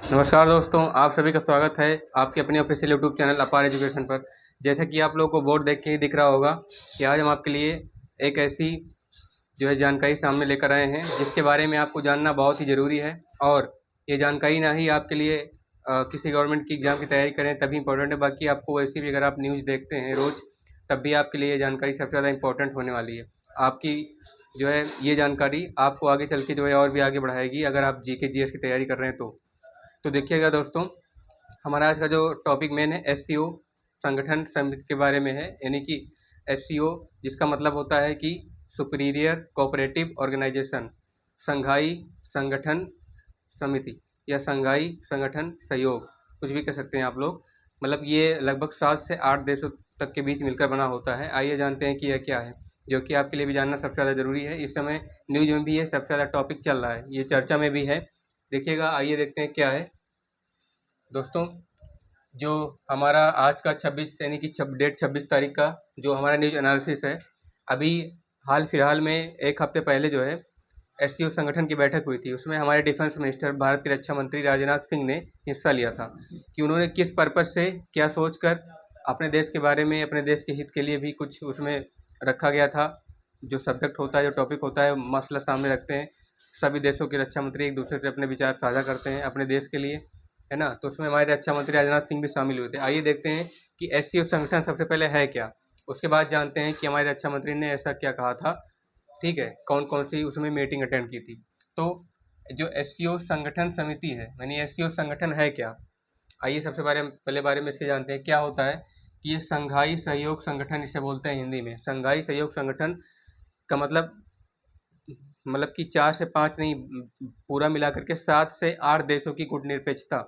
नमस्कार दोस्तों, आप सभी का स्वागत है आपके अपने ऑफिशियल यूट्यूब चैनल अपार एजुकेशन पर। जैसा कि आप लोगों को बोर्ड देख के ही दिख रहा होगा कि आज हम आपके लिए एक ऐसी जानकारी सामने लेकर आए हैं जिसके बारे में आपको जानना बहुत ही ज़रूरी है। और ये जानकारी ना ही आपके लिए किसी गवर्नमेंट की एग्ज़ाम की तैयारी करें तभी इम्पोर्टेंट है, बाकी आपको वैसे भी अगर आप न्यूज़ देखते हैं रोज़, तब भी आपके लिए ये जानकारी सबसे ज़्यादा इम्पोर्टेंट होने वाली है। आपकी ये जानकारी आपको आगे चल के और भी आगे बढ़ाएगी अगर आप जीके जीएस की तैयारी कर रहे हैं तो देखिएगा दोस्तों, हमारा आज का जो टॉपिक मेन है एससीओ संगठन समिति के बारे में है। यानी कि एससीओ जिसका मतलब होता है कि सुपीरियर कोऑपरेटिव ऑर्गेनाइजेशन, संघाई संगठन समिति या संघाई संगठन सहयोग, कुछ भी कह सकते हैं आप लोग। मतलब ये लगभग 7 से 8 देशों तक के बीच मिलकर बना होता है। आइए जानते हैं कि यह क्या है, जो कि आपके लिए भी जानना सबसे ज़्यादा ज़रूरी है। इस समय न्यूज़ में भी ये सबसे ज़्यादा टॉपिक चल रहा है, ये चर्चा में भी है। देखिएगा, आइए देखते हैं क्या है दोस्तों। जो हमारा आज का 26 यानी कि डेट 26 तारीख का जो हमारा न्यूज एनालिसिस है, अभी हाल फिलहाल में एक हफ्ते पहले जो है एससीओ संगठन की बैठक हुई थी। उसमें हमारे डिफेंस मिनिस्टर, भारत के रक्षा मंत्री राजनाथ सिंह ने हिस्सा लिया था कि उन्होंने किस पर्पज़ से, क्या सोचकर अपने देश के बारे में, अपने देश के हित के लिए भी कुछ उसमें रखा गया था। जो सब्जेक्ट होता है, जो टॉपिक होता है, मसला सामने रखते हैं। सभी देशों के रक्षा मंत्री एक दूसरे से अपने विचार साझा करते हैं अपने देश के लिए, है ना। तो उसमें हमारे रक्षा मंत्री राजनाथ सिंह भी शामिल हुए थे। आइए देखते हैं कि एससीओ संगठन सबसे पहले है क्या, उसके बाद जानते हैं कि हमारे रक्षा मंत्री ने ऐसा क्या कहा था। ठीक है, कौन कौन सी उसमें मीटिंग अटेंड की थी। तो जो एससीओ संगठन समिति है, यानी एससीओ संगठन है क्या, आइए सबसे पहले बारे में इसके जानते हैं। क्या होता है कि ये संघाई सहयोग संगठन इसे बोलते हैं हिंदी में। संघाई सहयोग संगठन का मतलब कि 4 से 5 नहीं, पूरा मिला करके 7 से 8 देशों की गुटनिरपेक्षता।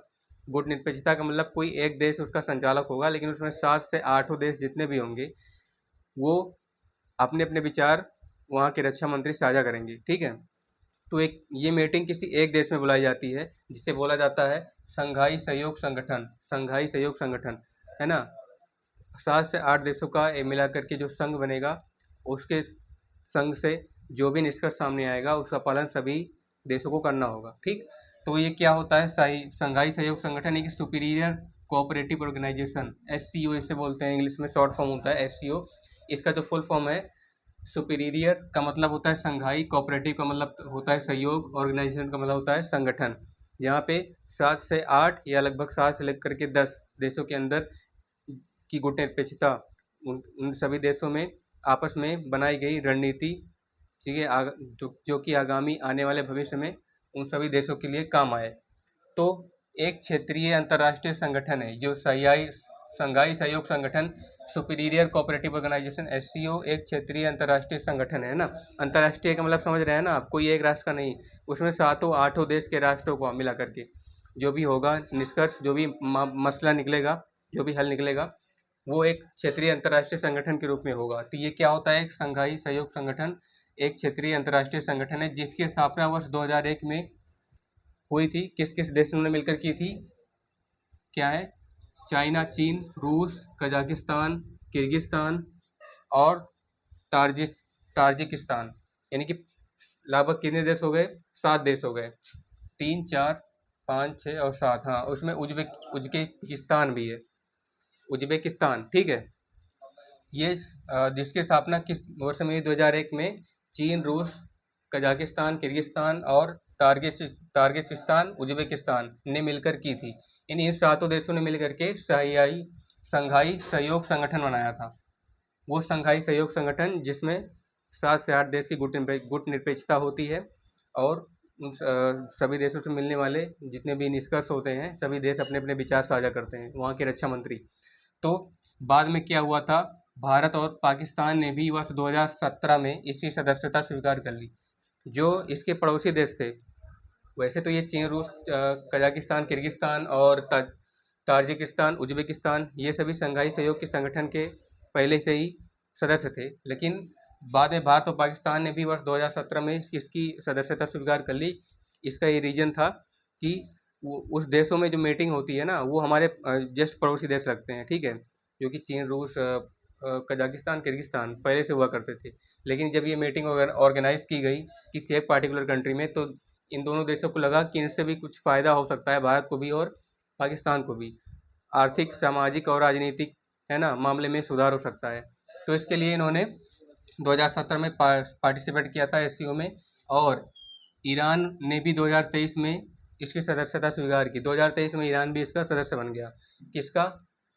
गुटनिरपेक्षता का मतलब कोई एक देश उसका संचालक होगा, लेकिन उसमें 7 से 8 देश जितने भी होंगे वो अपने अपने विचार वहाँ के रक्षा मंत्री साझा करेंगे। ठीक है, तो एक ये मीटिंग किसी एक देश में बुलाई जाती है जिसे बोला जाता है संघाई सहयोग संगठन। संघाई सहयोग संगठन, है ना। 7 से 8 देशों का मिला करके जो संघ बनेगा, उसके संघ से जो भी निष्कर्ष सामने आएगा उसका पालन सभी देशों को करना होगा। ठीक, तो ये क्या होता है, संघाई सहयोग संगठन एक सुपीरियर कोऑपरेटिव ऑर्गेनाइजेशन, एससीओ इसे बोलते हैं, इंग्लिश में शॉर्ट फॉर्म होता है एससीओ। इसका जो फुल फॉर्म है, सुपीरियर का मतलब होता है संघाई, कोऑपरेटिव का मतलब होता है सहयोग, ऑर्गेनाइजेशन का मतलब होता है संगठन। जहाँ पे 7 से 8 या लगभग 7 से लेकर के 10 देशों के अंदर की गुटनिरपेक्षता, उन सभी देशों में आपस में बनाई गई रणनीति, ठीक है, जो कि आगामी आने वाले भविष्य में उन सभी देशों के लिए काम आए। तो एक क्षेत्रीय अंतर्राष्ट्रीय संगठन है जो संघाई सहयोग संगठन, सुपीरियर कोऑपरेटिव ऑर्गेनाइजेशन, एससीओ एक क्षेत्रीय अंतर्राष्ट्रीय संगठन है ना। अंतर्राष्ट्रीय का मतलब समझ रहे हैं ना आप, कोई एक राष्ट्र का नहीं, उसमें 7 8 देश के राष्ट्रों को मिला करके जो भी होगा निष्कर्ष, जो भी मसला निकलेगा, जो भी हल निकलेगा, वो एक क्षेत्रीय अंतर्राष्ट्रीय संगठन के रूप में होगा। तो ये क्या होता है, एक संघाई सहयोग संगठन एक क्षेत्रीय अंतर्राष्ट्रीय संगठन है जिसकी स्थापना वर्ष 2001 में हुई थी। किस किस देशों ने मिलकर की थी, क्या है, चाइना, चीन, रूस, कजाकिस्तान, किर्गिस्तान और ताजिकिस्तान। यानी कि लगभग कितने देश हो गए, 7 देश हो गए। 3 4 5 6 और 7, हाँ, उसमें उज्बेकिस्तान भी है, उज्बेकिस्तान। ठीक है, ये जिसकी स्थापना किस वर्ष में हुई, 2001 में। चीन, रूस, कजाकिस्तान, किर्गिस्तान और तार्गिस्तान, उज्बेकिस्तान ने मिलकर की थी। इन 7 देशों ने मिलकर के संघाई सहयोग संगठन बनाया था। वो संघाई सहयोग संगठन जिसमें 7 से 8 देश की गुटनिरपेक्षता होती है, और सभी देशों से मिलने वाले जितने भी निष्कर्ष होते हैं, सभी देश अपने अपने विचार साझा करते हैं, वहाँ के रक्षा मंत्री। तो बाद में क्या हुआ था, भारत और पाकिस्तान ने भी वर्ष 2017 में इसकी सदस्यता स्वीकार कर ली। जो इसके पड़ोसी देश थे, वैसे तो ये चीन, रूस, कजाकिस्तान, किर्गिस्तान और ताजिकिस्तान, उज्बेकिस्तान, ये सभी संघाई सहयोग के संगठन के पहले से ही सदस्य थे, लेकिन बाद में भारत और पाकिस्तान ने भी वर्ष 2017 में इसकी सदस्यता स्वीकार कर ली। इसका ये रीज़न था कि उस देशों में जो मीटिंग होती है ना, वो हमारे जस्ट पड़ोसी देश लगते हैं। ठीक है, जो कि चीन, रूस, कजाकिस्तान, किर्गिस्तान पहले से हुआ करते थे। लेकिन जब ये मीटिंग ऑर्गेनाइज की गई किसी एक पार्टिकुलर कंट्री में, तो इन दोनों देशों को लगा कि इनसे भी कुछ फ़ायदा हो सकता है भारत को भी और पाकिस्तान को भी, आर्थिक, सामाजिक और राजनीतिक, है ना, मामले में सुधार हो सकता है। तो इसके लिए इन्होंने 2017 में पार्टिसिपेट किया था एससीओ में, और ईरान ने भी 2023 में इसकी सदस्यता स्वीकार की। 2023 में ईरान भी इसका सदस्य बन गया। किसका?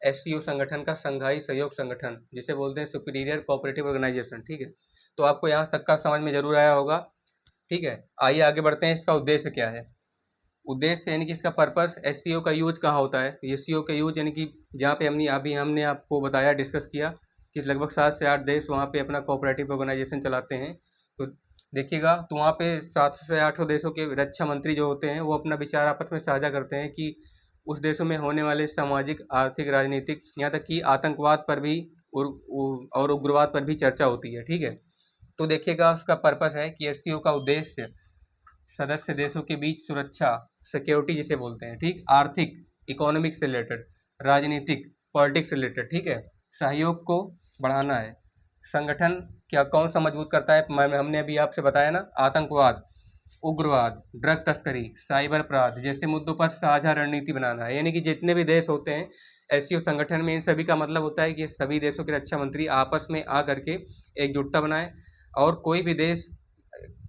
एससीओ संगठन का, संघाई सहयोग संगठन, जिसे बोलते हैं सुपीरियर कोऑपरेटिव ऑर्गेनाइजेशन। ठीक है, तो आपको यहाँ तक का समझ में जरूर आया होगा। ठीक है, आइए आगे बढ़ते हैं। इसका उद्देश्य क्या है? उद्देश्य यानी कि इसका पर्पस, एससीओ का यूज कहाँ होता है? एससीओ का यूज यानी कि जहाँ पे हमने आपको बताया, डिस्कस किया कि लगभग 7 से 8 देश वहाँ पे अपना कोऑपरेटिव ऑर्गेनाइजेशन चलाते हैं। तो देखिएगा, तो वहाँ पे 700 से 800 देशों के रक्षा मंत्री जो होते हैं वो अपना विचार आपस में साझा करते हैं कि उस देशों में होने वाले सामाजिक, आर्थिक, राजनीतिक, यहाँ तक कि आतंकवाद पर भी और उग्रवाद पर भी चर्चा होती है। ठीक है, तो देखिएगा, उसका पर्पस है कि एससीओ का उद्देश्य सदस्य देशों के बीच सुरक्षा, सिक्योरिटी जिसे बोलते हैं, ठीक, आर्थिक, इकोनॉमिक से रिलेटेड, राजनीतिक, पॉलिटिक्स से रिलेटेड, ठीक है, सहयोग को बढ़ाना है। संगठन क्या कौन सा मजबूत करता है? हमने अभी आपसे बताया ना, आतंकवाद, उग्रवाद, ड्रग तस्करी, साइबर अपराध जैसे मुद्दों पर साझा रणनीति बनाना है। यानी कि जितने भी देश होते हैं एससीओ संगठन में, इन सभी का मतलब होता है कि सभी देशों के रक्षा मंत्री आपस में आ करके एकजुटता बनाए, और कोई भी देश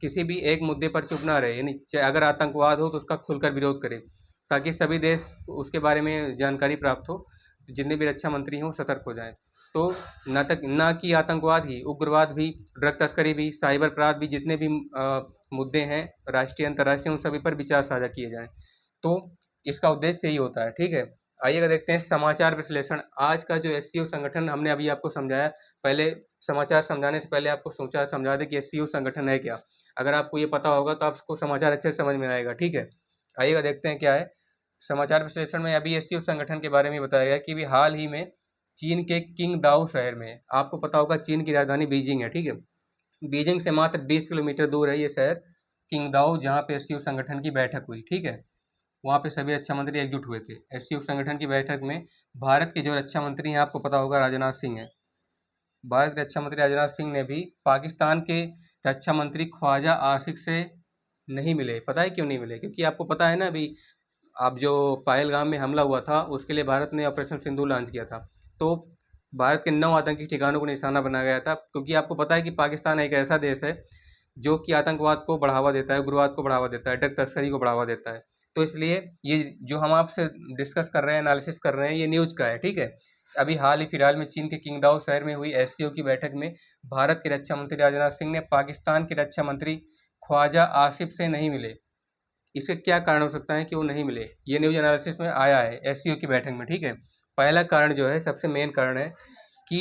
किसी भी एक मुद्दे पर चुप ना रहे। यानी अगर आतंकवाद हो तो उसका खुलकर विरोध करे, ताकि सभी देश उसके बारे में जानकारी प्राप्त हो, जितने भी रक्षा मंत्री हों सतर्क हो जाएं। तो न कि आतंकवाद ही, उग्रवाद भी, ड्रग तस्करी भी, साइबर अपराध भी, जितने भी मुद्दे हैं राष्ट्रीय अंतर्राष्ट्रीय, उन सभी पर विचार साझा किए जाएं। तो इसका उद्देश्य यही होता है। ठीक है, आइएगा देखते हैं समाचार विश्लेषण। आज का जो एससीओ संगठन हमने अभी आपको समझाया, पहले समाचार समझाने से पहले आपको समझा दें कि एससीओ संगठन है क्या। अगर आपको ये पता होगा तो आपको समाचार अच्छे से समझ में आएगा। ठीक है, आइएगा देखते हैं क्या है। समाचार विश्लेषण में अभी एससीओ संगठन के बारे में बताया गया कि भी हाल ही में चीन के किंगदाओ शहर में, आपको पता होगा चीन की राजधानी बीजिंग है। ठीक है, बीजिंग से मात्र 20 किलोमीटर दूर है ये शहर किंगदाओ, जहाँ पे एससीओ संगठन की बैठक हुई। ठीक है, वहाँ पे सभी रक्षा मंत्री एकजुट हुए थे। एससीओ संगठन की बैठक में भारत के जो रक्षा मंत्री हैं, आपको पता होगा राजनाथ सिंह है। भारत के रक्षा मंत्री राजनाथ सिंह ने भी पाकिस्तान के रक्षा मंत्री ख्वाजा आसिफ से नहीं मिले। पता है क्यों नहीं मिले? क्योंकि आपको पता है ना, अभी अब जो पहलगाम में हमला हुआ था उसके लिए भारत ने ऑपरेशन सिंदूर लॉन्च किया था। तो भारत के 9 आतंकी ठिकानों को निशाना बनाया गया था, क्योंकि आपको पता है कि पाकिस्तान एक ऐसा देश है जो कि आतंकवाद को बढ़ावा देता है, उग्रवाद को बढ़ावा देता है, ड्रग तस्करी को बढ़ावा देता है। तो इसलिए ये जो हम आपसे डिस्कस कर रहे हैं, एनालिसिस कर रहे हैं, ये न्यूज़ का है। ठीक है, अभी हाल ही फिलहाल में चीन के किंगदाओ शहर में हुई एससीओ की बैठक में भारत के रक्षा मंत्री राजनाथ सिंह ने पाकिस्तान के रक्षा मंत्री ख्वाजा आसिफ से नहीं मिले। इसके क्या कारण हो सकता है कि वो नहीं मिले? ये न्यूज़ एनालिसिस में आया है एससीओ की बैठक में। ठीक है, पहला कारण जो है, सबसे मेन कारण है कि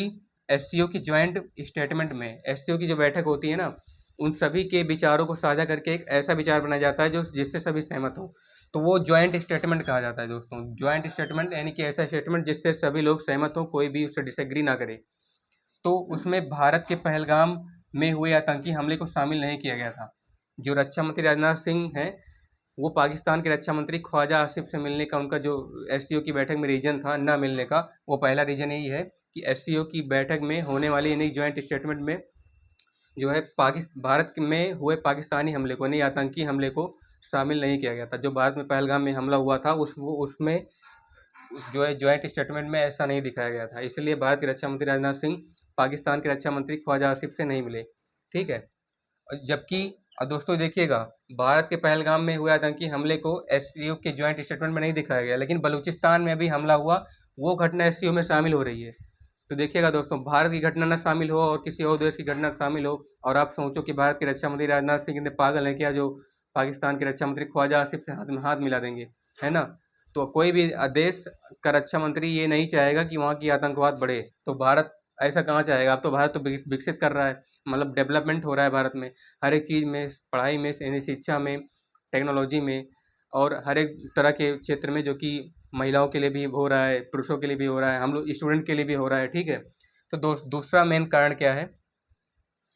एससीओ की ज्वाइंट स्टेटमेंट में, एससीओ की जो बैठक होती है ना, उन सभी के विचारों को साझा करके एक ऐसा विचार बनाया जाता है जो जिससे सभी सहमत हो। तो वो ज्वाइंट स्टेटमेंट कहा जाता है दोस्तों। ज्वाइंट स्टेटमेंट यानी कि ऐसा स्टेटमेंट जिससे सभी लोग सहमत हो, कोई भी उससे डिसएग्री ना करे। तो उसमें भारत के पहलगाम में हुए आतंकी हमले को शामिल नहीं किया गया था। जो रक्षा मंत्री राजनाथ सिंह हैं, वो पाकिस्तान के रक्षा मंत्री ख्वाजा आसिफ से मिलने का उनका जो एससीओ की बैठक में रीजन था ना मिलने का, वो पहला रीजन यही है कि एससीओ की बैठक में होने वाली यानी ज्वाइंट स्टेटमेंट में जो है भारत में हुए पाकिस्तानी हमले को, यानी आतंकी हमले को शामिल नहीं किया गया था। जो भारत में पहलगाम में हमला हुआ था उसमें जो है ज्वाइंट स्टेटमेंट में ऐसा नहीं दिखाया गया था। इसलिए भारत के रक्षा मंत्री राजनाथ सिंह पाकिस्तान के रक्षा मंत्री ख्वाजा आसिफ से नहीं मिले। ठीक है, जबकि दोस्तों देखिएगा, भारत के पहलगाम में हुए आतंकी हमले को एससीओ के ज्वाइंट स्टेटमेंट में नहीं दिखाया गया, लेकिन बलूचिस्तान में भी हमला हुआ, वो घटना एससीओ में शामिल हो रही है। तो देखिएगा दोस्तों, भारत की घटना न शामिल हो और किसी और देश की घटना शामिल हो, और आप सोचो कि भारत के रक्षा मंत्री राजनाथ सिंह इतने पागल हैं क्या जो पाकिस्तान के रक्षा मंत्री ख्वाजा आसिफ से हाथ में हाथ मिला देंगे, है ना? तो कोई भी देश का रक्षा मंत्री ये नहीं चाहेगा कि वहाँ की आतंकवाद बढ़े। तो भारत ऐसा कहाँ चाहेगा? अब तो भारत तो विकसित कर रहा है, मतलब डेवलपमेंट हो रहा है भारत में, हर एक चीज़ में, पढ़ाई में, यानी शिक्षा में, टेक्नोलॉजी में, और हर एक तरह के क्षेत्र में, जो कि महिलाओं के लिए भी हो रहा है, पुरुषों के लिए भी हो रहा है, हम लोग स्टूडेंट के लिए भी हो रहा है। ठीक है, तो दूसरा मेन कारण क्या है?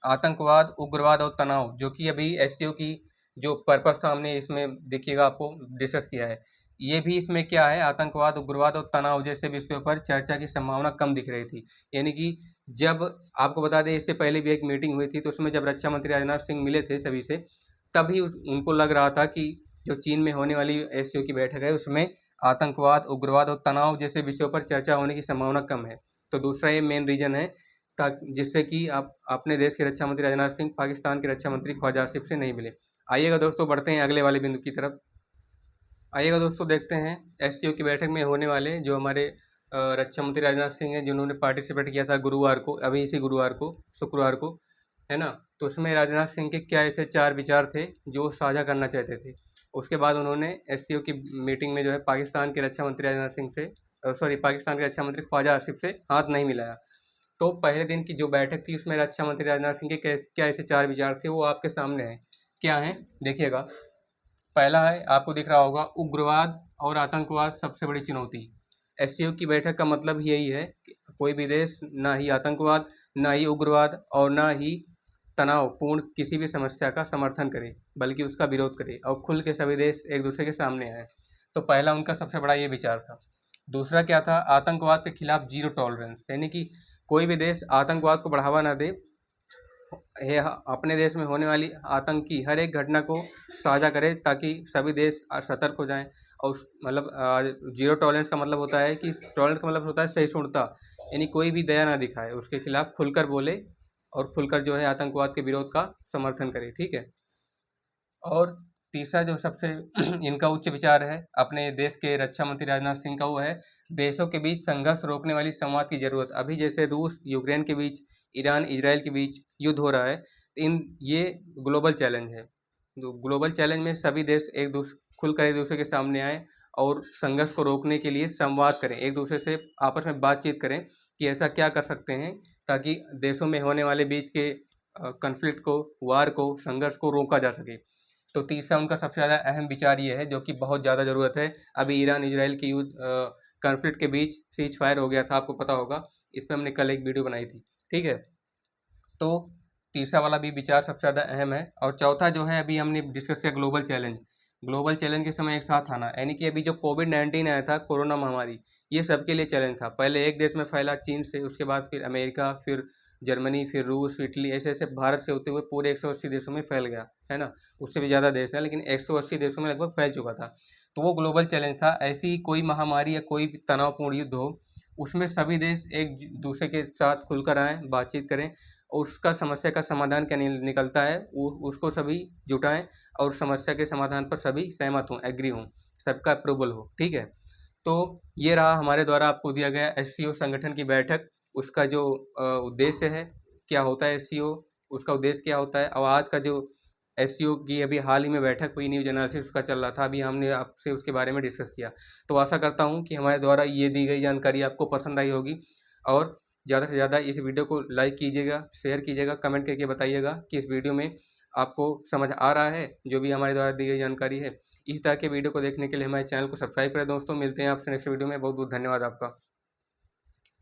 आतंकवाद, उग्रवाद और तनाव, जो कि अभी एससीओ की जो पर्पस था हमने इसमें देखिएगा आपको डिस्कस किया है। ये भी इसमें क्या है, आतंकवाद, उग्रवाद और तनाव जैसे विषयों पर चर्चा की संभावना कम दिख रही थी। यानी कि जब आपको बता दें, इससे पहले भी एक मीटिंग हुई थी, तो उसमें जब रक्षा मंत्री राजनाथ सिंह मिले थे सभी से, तभी उनको लग रहा था कि जो चीन में होने वाली एससीओ की बैठक है उसमें आतंकवाद, उग्रवाद और तनाव जैसे विषयों पर चर्चा होने की संभावना कम है। तो दूसरा ये मेन रीजन है जिससे कि आप अपने देश के रक्षा मंत्री राजनाथ सिंह पाकिस्तान के रक्षा मंत्री ख्वाजा आसिफ से नहीं मिले। आइएगा दोस्तों, बढ़ते हैं अगले वाले बिंदु की तरफ। आइएगा दोस्तों, देखते हैं एससीओ की बैठक में होने वाले जो हमारे रक्षा मंत्री राजनाथ सिंह हैं, जिन्होंने पार्टिसिपेट किया था गुरुवार को, अभी इसी गुरुवार को, शुक्रवार को, है ना। तो उसमें राजनाथ सिंह के क्या ऐसे 4 विचार थे जो साझा करना चाहते थे। उसके बाद उन्होंने एससीओ की मीटिंग में जो है पाकिस्तान के रक्षा मंत्री राजनाथ सिंह से पाकिस्तान के रक्षा मंत्री ख्वाजा आसिफ से हाथ नहीं मिलाया। तो पहले दिन की जो बैठक थी उसमें रक्षा मंत्री राजनाथ सिंह के क्या ऐसे 4 विचार थे, वो आपके सामने हैं। क्या हैं देखिएगा। पहला है, आपको दिख रहा होगा, उग्रवाद और आतंकवाद सबसे बड़ी चुनौती। एससीओ की बैठक का मतलब यही है कि कोई भी देश ना ही आतंकवाद, ना ही उग्रवाद और ना ही तनावपूर्ण किसी भी समस्या का समर्थन करे, बल्कि उसका विरोध करे और खुल के सभी देश एक दूसरे के सामने आए। तो पहला उनका सबसे बड़ा ये विचार था। दूसरा क्या था, आतंकवाद के खिलाफ जीरो टॉलरेंस, यानी कि कोई भी देश आतंकवाद को बढ़ावा ना दे, अपने देश में होने वाली आतंकी हर एक घटना को साझा करे ताकि सभी देश सतर्क हो जाएं। और मतलब जीरो टॉलरेंस का मतलब होता है कि टॉलरेंस का मतलब होता है सहिष्णुता, यानी कोई भी दया ना दिखाए, उसके खिलाफ खुलकर बोले और खुलकर जो है आतंकवाद के विरोध का समर्थन करे, ठीक है। और तीसरा जो सबसे इनका उच्च विचार है अपने देश के रक्षा मंत्री राजनाथ सिंह का, वो है देशों के बीच संघर्ष रोकने वाली संवाद की जरूरत। अभी जैसे रूस यूक्रेन के बीच, ईरान इजराइल के बीच युद्ध हो रहा है, तो ये ग्लोबल चैलेंज है। तो ग्लोबल चैलेंज में सभी देश खुलकर एक दूसरे के सामने आए और संघर्ष को रोकने के लिए संवाद करें, एक दूसरे से आपस में बातचीत करें कि ऐसा क्या कर सकते हैं ताकि देशों में होने वाले बीच के कन्फ्लिक्ट को, वार को, संघर्ष को रोका जा सके। तो तीसरा उनका सबसे ज़्यादा अहम विचार ये है, जो कि बहुत ज़्यादा ज़रूरत है। अभी ईरान इजराइल के युद्ध कन्फ्लिक्ट के बीच सीज फायर हो गया था, आपको पता होगा, इस पर हमने कल एक वीडियो बनाई थी, ठीक है। तो तीसरा वाला भी विचार सबसे ज़्यादा अहम है। और चौथा जो है, अभी हमने डिस्कस किया ग्लोबल चैलेंज। ग्लोबल चैलेंज के समय एक साथ आना, यानी कि अभी जो कोविड-19 आया था, कोरोना महामारी, ये सबके लिए चैलेंज था। पहले एक देश में फैला चीन से, उसके बाद फिर अमेरिका, फिर जर्मनी, फिर रूस, फिर इटली, ऐसे ऐसे भारत से होते हुए पूरे 180 देशों में फैल गया, है ना। उससे भी ज़्यादा देश है, लेकिन 180 देशों में लगभग फैल चुका था। तो वो ग्लोबल चैलेंज था। ऐसी ही कोई महामारी या कोई भी तनावपूर्ण युद्ध हो, उसमें सभी देश एक दूसरे के साथ खुलकर आएँ, बातचीत करें और उसका समस्या का समाधान क्या निकलता है उसको सभी जुटाएं और समस्या के समाधान पर सभी सहमत हों, एग्री हों, सबका अप्रूवल हो, ठीक है। तो ये रहा हमारे द्वारा आपको दिया गया एससीओ संगठन की बैठक, उसका जो उद्देश्य है, क्या होता है एससीओ, उसका उद्देश्य क्या होता है। और आज का जो एससीओ की अभी हाल ही में बैठक हुई, न्यूज एनालिसिस उसका चल रहा था, अभी हमने आपसे उसके बारे में डिस्कस किया। तो आशा करता हूँ कि हमारे द्वारा ये दी गई जानकारी आपको पसंद आई होगी और ज़्यादा से ज़्यादा इस वीडियो को लाइक कीजिएगा, शेयर कीजिएगा, कमेंट करके बताइएगा कि इस वीडियो में आपको समझ आ रहा है जो भी हमारे द्वारा दी गई जानकारी है। इस तरह के वीडियो को देखने के लिए हमारे चैनल को सब्सक्राइब करें दोस्तों। मिलते हैं आपसे नेक्स्ट वीडियो में। बहुत बहुत धन्यवाद आपका।